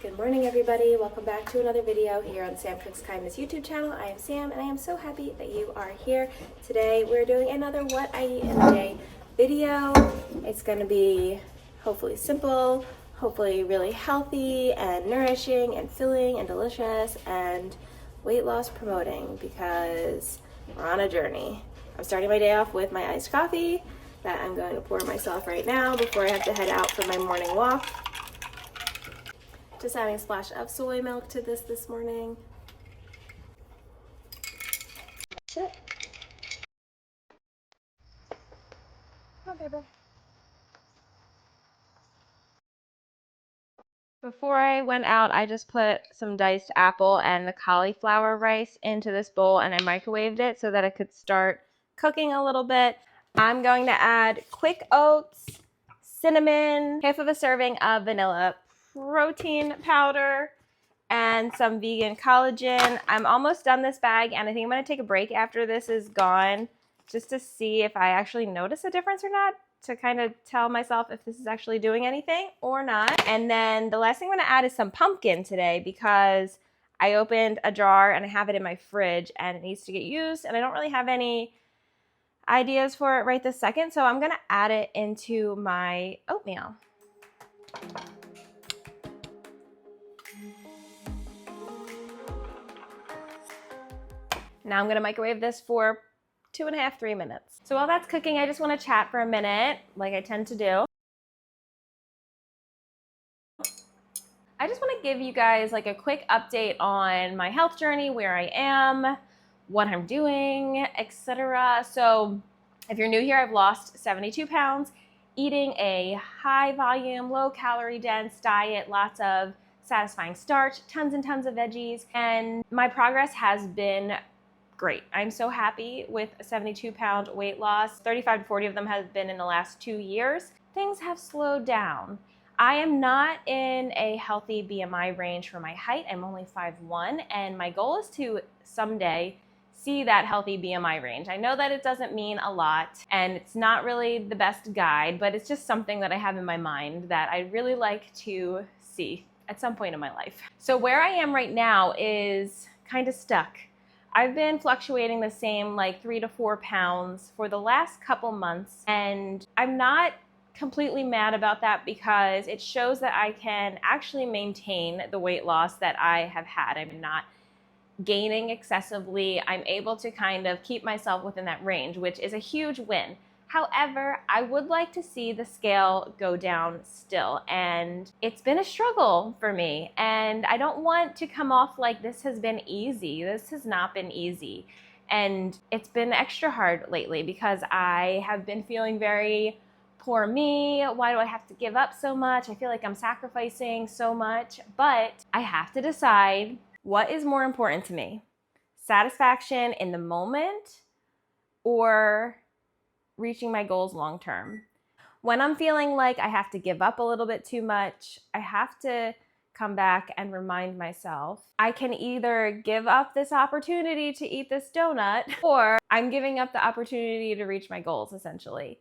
Good morning, everybody. Welcome back to another video here on the Sam Cooks Kindness YouTube channel. I am Sam, and I am so happy that you are here. Today, we're doing another What I Eat in a Day video. It's going to be hopefully simple, hopefully really healthy and nourishing and filling and delicious and weight loss promoting because we're on a journey. I'm starting my day off with my iced coffee that I'm going to pour myself right now before I have to head out for my morning walk. Just adding a splash of soy milk to this morning. That's it. Oh, baby. Before I went out, I just put some diced apple and the cauliflower rice into this bowl and I microwaved it so that it could start cooking a little bit. I'm going to add quick oats, cinnamon, half of a serving of vanilla protein powder, and some vegan collagen. I'm almost done this bag, and I think I'm going to take a break after this is gone just to see if I actually notice a difference or not, to kind of tell myself if this is actually doing anything or not. And then the last thing I'm going to add is some pumpkin today because I opened a jar and I have it in my fridge and it needs to get used, and I don't really have any ideas for it right this second, so I'm going to add it into my oatmeal. Now I'm going to microwave this for 2.5 to 3 minutes. So while that's cooking, I just want to chat for a minute, like I tend to do. I just want to give you guys like a quick update on my health journey, where I am, what I'm doing, etc. So if you're new here, I've lost 72 pounds, eating a high volume, low calorie dense diet, lots of satisfying starch, tons and tons of veggies, and my progress has been great. I'm so happy with a 72-pound weight loss. 35 to 40 of them have been in the last 2 years. Things have slowed down. I am not in a healthy BMI range for my height. I'm only 5'1", and my goal is to someday see that healthy BMI range. I know that it doesn't mean a lot, and it's not really the best guide, but it's just something that I have in my mind that I'd really like to see at some point in my life. So where I am right now is kind of stuck. I've been fluctuating the same like 3 to 4 pounds for the last couple months, and I'm not completely mad about that because it shows that I can actually maintain the weight loss that I have had. I'm not gaining excessively. I'm able to kind of keep myself within that range, which is a huge win. However, I would like to see the scale go down still, and it's been a struggle for me, and I don't want to come off like this has been easy. This has not been easy, and it's been extra hard lately because I have been feeling very poor me. Why do I have to give up so much? I feel like I'm sacrificing so much, but I have to decide what is more important to me: satisfaction in the moment or reaching my goals long term. When I'm feeling like I have to give up a little bit too much, I have to come back and remind myself I can either give up this opportunity to eat this donut, or I'm giving up the opportunity to reach my goals, essentially.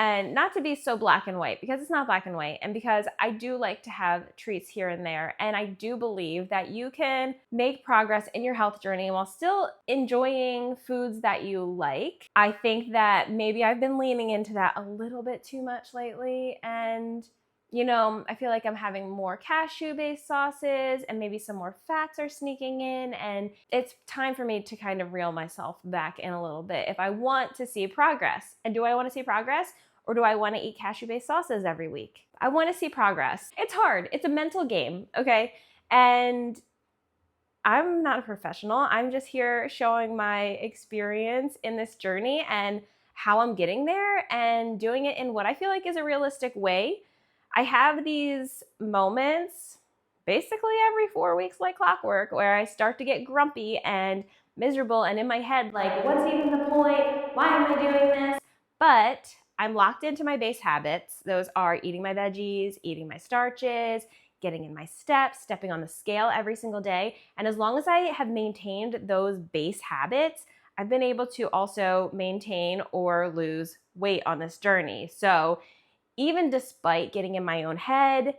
And not to be so black and white, because it's not black and white, and because I do like to have treats here and there, and I do believe that you can make progress in your health journey while still enjoying foods that you like. I think that maybe I've been leaning into that a little bit too much lately, and you know, I feel like I'm having more cashew-based sauces and maybe some more fats are sneaking in, and it's time for me to kind of reel myself back in a little bit if I want to see progress. And do I want to see progress? Or do I want to eat cashew-based sauces every week? I want to see progress. It's hard. It's a mental game, okay? And I'm not a professional. I'm just here showing my experience in this journey and how I'm getting there and doing it in what I feel like is a realistic way. I have these moments basically every 4 weeks like clockwork where I start to get grumpy and miserable and in my head like, what's even the point? Why am I doing this? But I'm locked into my base habits. Those are eating my veggies, eating my starches, getting in my steps, stepping on the scale every single day. And as long as I have maintained those base habits, I've been able to also maintain or lose weight on this journey. So even despite getting in my own head,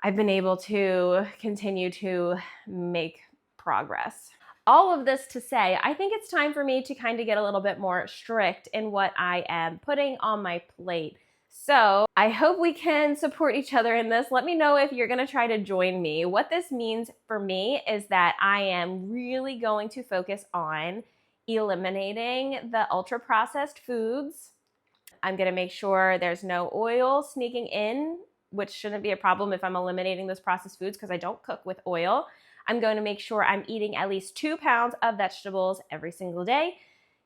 I've been able to continue to make progress. All of this to say, I think it's time for me to kind of get a little bit more strict in what I am putting on my plate. So I hope we can support each other in this. Let me know if you're gonna try to join me. What this means for me is that I am really going to focus on eliminating the ultra-processed foods. I'm gonna make sure there's no oil sneaking in, which shouldn't be a problem if I'm eliminating those processed foods because I don't cook with oil. I'm going to make sure I'm eating at least 2 pounds of vegetables every single day.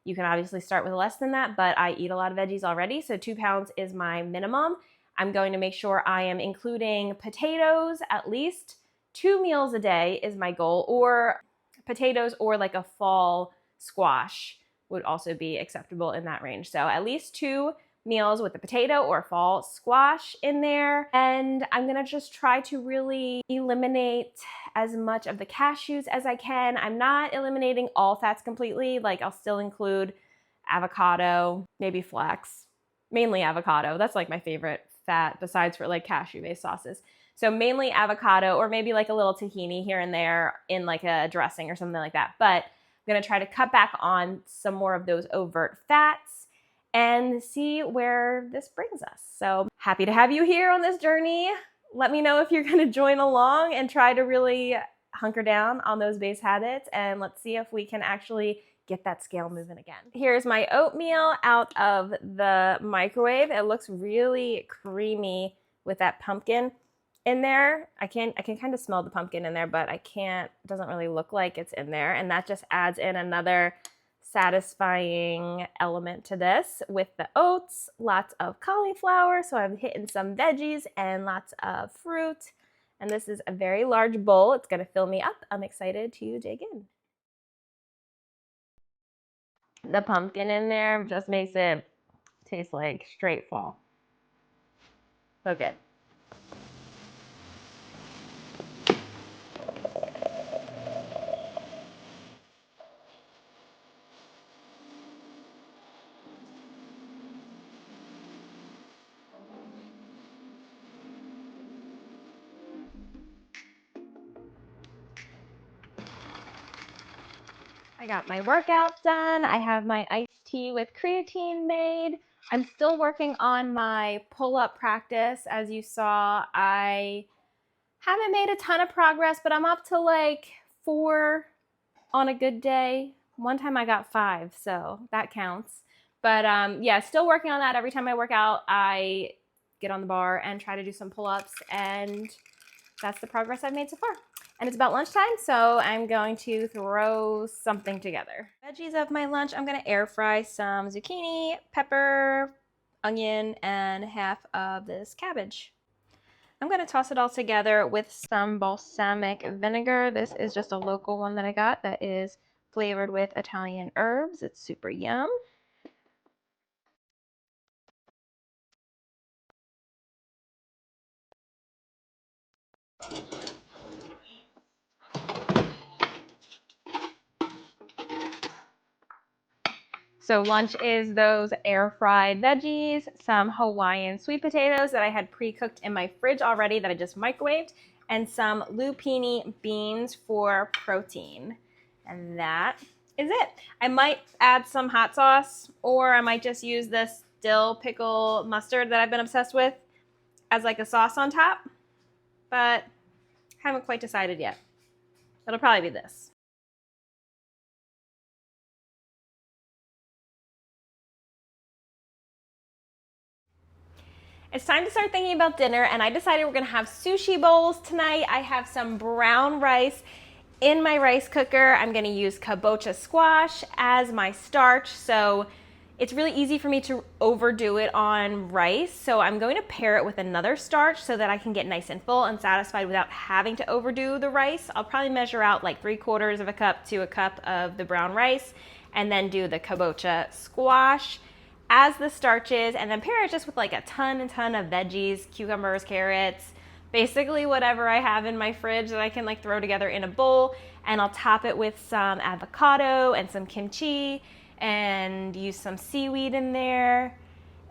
You can obviously start with less than that, but I eat a lot of veggies already, so 2 pounds is my minimum. I'm going to make sure I am including potatoes at least 2 meals a day is my goal, or potatoes or like a fall squash would also be acceptable in that range. So at least 2 meals with a potato or fall squash in there. And I'm gonna just try to really eliminate as much of the cashews as I can. I'm not eliminating all fats completely. Like I'll still include avocado, maybe flax, mainly avocado. That's like my favorite fat besides for like cashew-based sauces. So mainly avocado, or maybe like a little tahini here and there in like a dressing or something like that. But I'm gonna try to cut back on some more of those overt fats and see where this brings us. So happy to have you here on this journey. Let me know if you're gonna join along and try to really hunker down on those base habits, and let's see if we can actually get that scale moving again. Here's my oatmeal out of the microwave. It looks really creamy with that pumpkin in there. I can kind of smell the pumpkin in there, but it doesn't really look like it's in there, and that just adds in another satisfying element to this with the oats, lots of cauliflower, so I'm hitting some veggies and lots of fruit. And this is a very large bowl. It's gonna fill me up. I'm excited to dig in. The pumpkin in there just makes it taste like straight fall. So good. I got my workout done. I have my iced tea with creatine made. I'm still working on my pull-up practice. As you saw, I haven't made a ton of progress, but I'm up to like 4 on a good day. One time I got 5, so that counts. But yeah, still working on that. Every time I work out, I get on the bar and try to do some pull-ups, and that's the progress I've made so far. And it's about lunchtime, so I'm going to throw something together. Veggies of my lunch, I'm gonna air fry some zucchini, pepper, onion, and half of this cabbage. I'm gonna toss it all together with some balsamic vinegar. This is just a local one that I got that is flavored with Italian herbs. It's super yum. So lunch is those air fried veggies, some Hawaiian sweet potatoes that I had pre-cooked in my fridge already that I just microwaved, and some lupini beans for protein. And that is it. I might add some hot sauce, or I might just use this dill pickle mustard that I've been obsessed with as like a sauce on top, but haven't quite decided yet. It'll probably be this. It's time to start thinking about dinner, and I decided we're gonna have sushi bowls tonight. I have some brown rice in my rice cooker. I'm gonna use kabocha squash as my starch, so it's really easy for me to overdo it on rice. So I'm going to pair it with another starch so that I can get nice and full and satisfied without having to overdo the rice. I'll probably measure out like 3/4 of a cup to a cup of the brown rice, and then do the kabocha squash as the starches, and then pair it just with like a ton of veggies, cucumbers, carrots, basically whatever I have in my fridge that I can like throw together in a bowl. And I'll top it with some avocado and some kimchi and use some seaweed in there.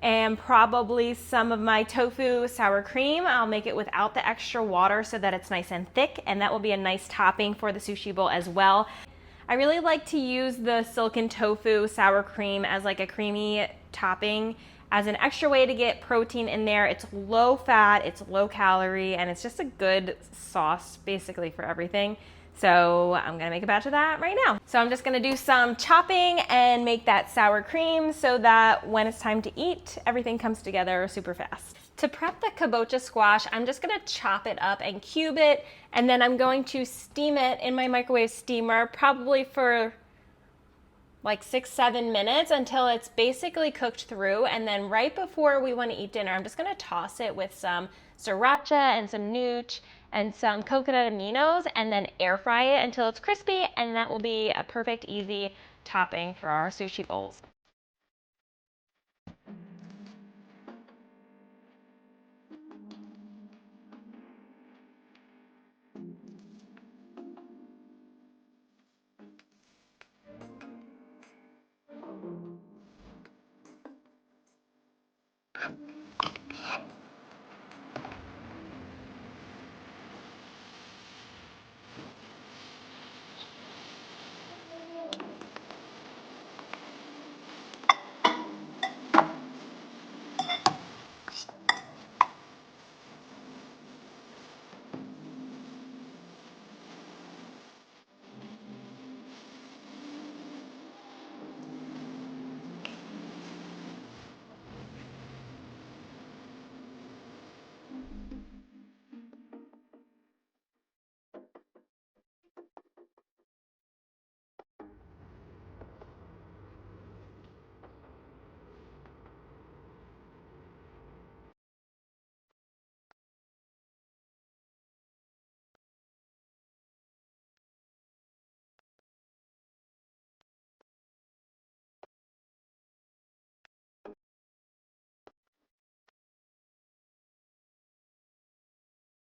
and probably some of my tofu sour cream. I'll make it without the extra water so that it's nice and thick, and that will be a nice topping for the sushi bowl as well. I really like to use the silken tofu sour cream as like a creamy topping as an extra way to get protein in there. It's low fat, it's low calorie, and it's just a good sauce basically for everything. So I'm gonna make a batch of that right now. So I'm just gonna do some chopping and make that sour cream so that when it's time to eat, everything comes together super fast. To prep the kabocha squash, I'm just gonna chop it up and cube it, and then I'm going to steam it in my microwave steamer, probably for like 6-7 minutes until it's basically cooked through. And then right before we want to eat dinner, I'm just going to toss it with some sriracha and some nooch and some coconut aminos, and then air fry it until it's crispy, and that will be a perfect easy topping for our sushi bowls.